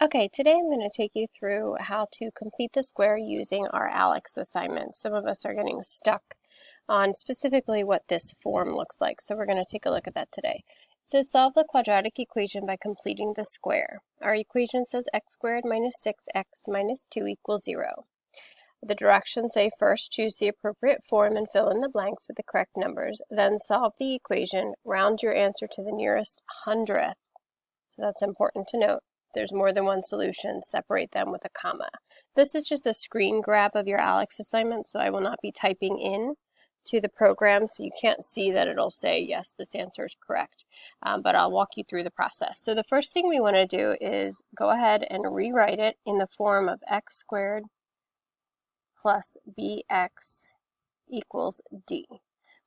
Okay, today I'm going to take you through how to complete the square using our ALEKS assignment. Some of us are getting stuck on specifically what this form looks like, so we're going to take a look at that today. It says solve the quadratic equation by completing the square. Our equation says x squared minus 6x minus 2 equals 0. The directions say first choose the appropriate form and fill in the blanks with the correct numbers, then solve the equation, round your answer to the nearest hundredth. So that's important to note. There's more than one solution, separate them with a comma. This is just a screen grab of your ALEKS assignment, so I will not be typing in to the program, so you can't see that it'll say, yes, this answer is correct, but I'll walk you through the process. So the first thing we want to do is go ahead and rewrite it in the form of x squared plus bx equals d,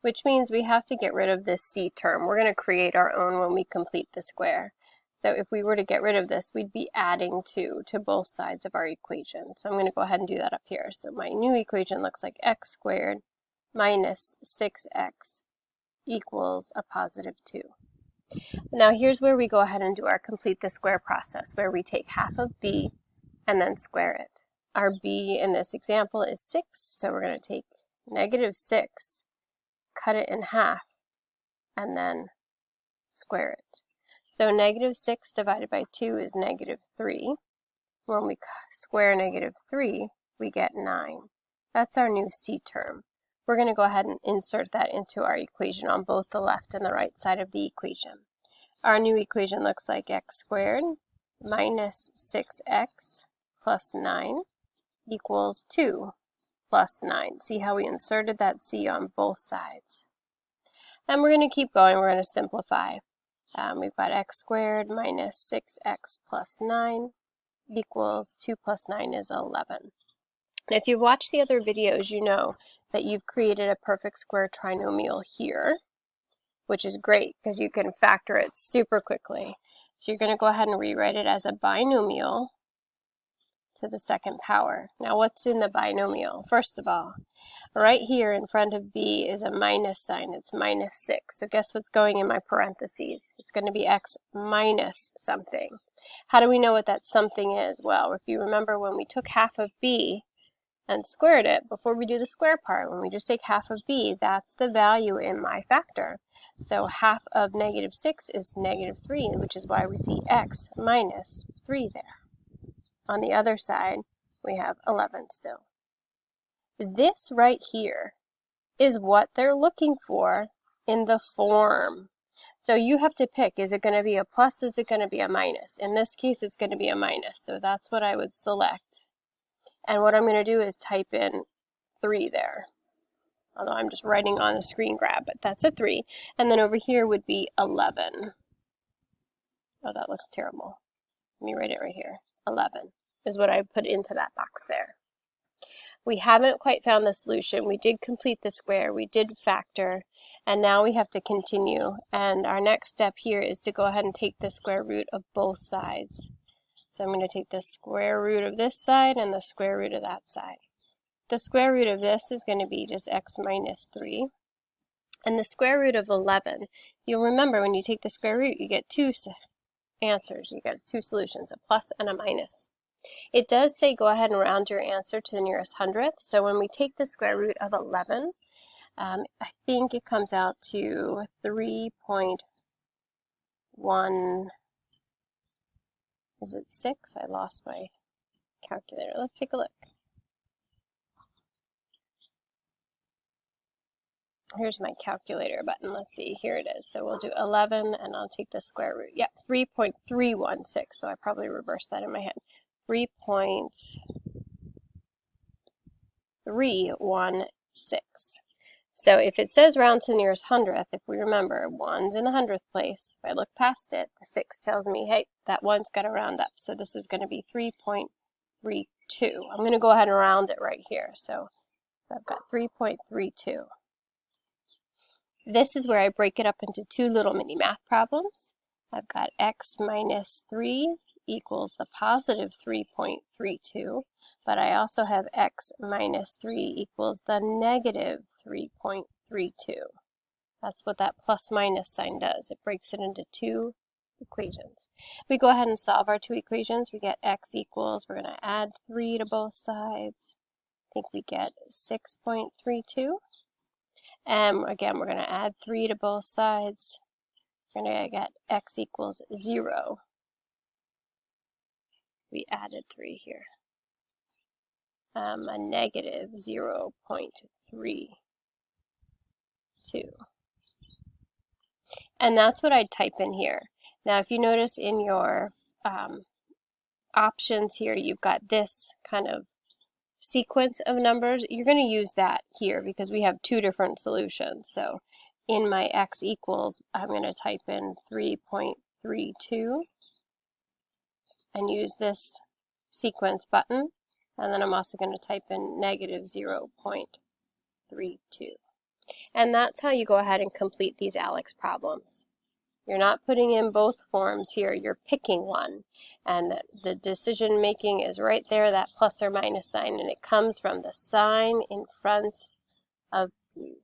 which means we have to get rid of this c term. We're going to create our own when we complete the square. So if we were to get rid of this, we'd be adding 2 to both sides of our equation. So I'm going to go ahead and do that up here. So my new equation looks like x squared minus 6x equals a positive 2. Now here's where we go ahead and do our complete the square process, where we take half of b and then square it. Our b in this example is 6, so we're going to take negative 6, cut it in half, and then square it. So negative 6 divided by 2 is negative 3. When we square negative 3, we get 9. That's our new c term. We're going to go ahead and insert that into our equation on both the left and the right side of the equation. Our new equation looks like x squared minus 6x plus 9 equals 2 plus 9. See how we inserted that c on both sides. And we're going to keep going. We're going to simplify. We've got x squared minus 6x plus 9 equals 2 plus 9 is 11. And if you've watched the other videos, you know that you've created a perfect square trinomial here, which is great because you can factor it super quickly. So you're going to go ahead and rewrite it as a binomial to the second power. Now what's in the binomial? First of all, right here in front of b is a minus sign. It's minus 6. So guess what's going in my parentheses? It's going to be x minus something. How do we know what that something is? Well, if you remember when we took half of b and squared it, before we do the square part, when we just take half of b, that's the value in my factor. So half of negative 6 is negative 3, which is why we see x minus 3 there. On the other side, we have 11 still. This right here is what they're looking for in the form. So you have to pick, is it going to be a plus, is it going to be a minus? In this case, it's going to be a minus, so that's what I would select. And what I'm going to do is type in 3 there. Although I'm just writing on the screen grab, but that's a 3. And then over here would be 11. Oh, that looks terrible. Let me write it right here. 11 is what I put into that box there. We haven't quite found the solution. We did complete the square, we did factor, and now we have to continue. And our next step here is to go ahead and take the square root of both sides. So I'm going to take the square root of this side and the square root of that side. The square root of this is going to be just x minus 3. And the square root of 11, you'll remember when you take the square root, you get 2 answers. You get 2 solutions, a plus and a minus. It does say go ahead and round your answer to the nearest hundredth. So when we take the square root of 11, I think it comes out to 3.1, is it 6? I lost my calculator. Let's take a look. Here's my calculator button. Let's see, here it is. So we'll do 11 and I'll take the square root. Yep, 3.316. So I probably reversed that in my head. 3.316. So if it says round to the nearest hundredth, if we remember, 1's in the hundredth place. If I look past it, the 6 tells me, hey, that 1's got to round up. So this is going to be 3.32. I'm going to go ahead and round it right here. So I've got 3.32. This is where I break it up into 2 little mini math problems. I've got x minus 3 equals the positive 3.32, but I also have x minus 3 equals the negative 3.32. That's what that plus minus sign does. It breaks it into 2 equations. We go ahead and solve our two equations. We get x equals, we're going to add 3 to both sides. I think we get 6.32. And again, we're going to add 3 to both sides. We're going to get x equals 0. We added 3 here. A negative 0.32. And that's what I'd type in here. Now, if you notice in your options here, you've got this kind of sequence of numbers. You're going to use that here because we have two different solutions. So in my x equals, I'm going to type in 3.32 and use this sequence button. And then I'm also going to type in negative 0.32. And that's how you go ahead and complete these ALEKS problems. You're not putting in both forms here, you're picking one. And the decision making is right there, that plus or minus sign, and it comes from the sign in front of B.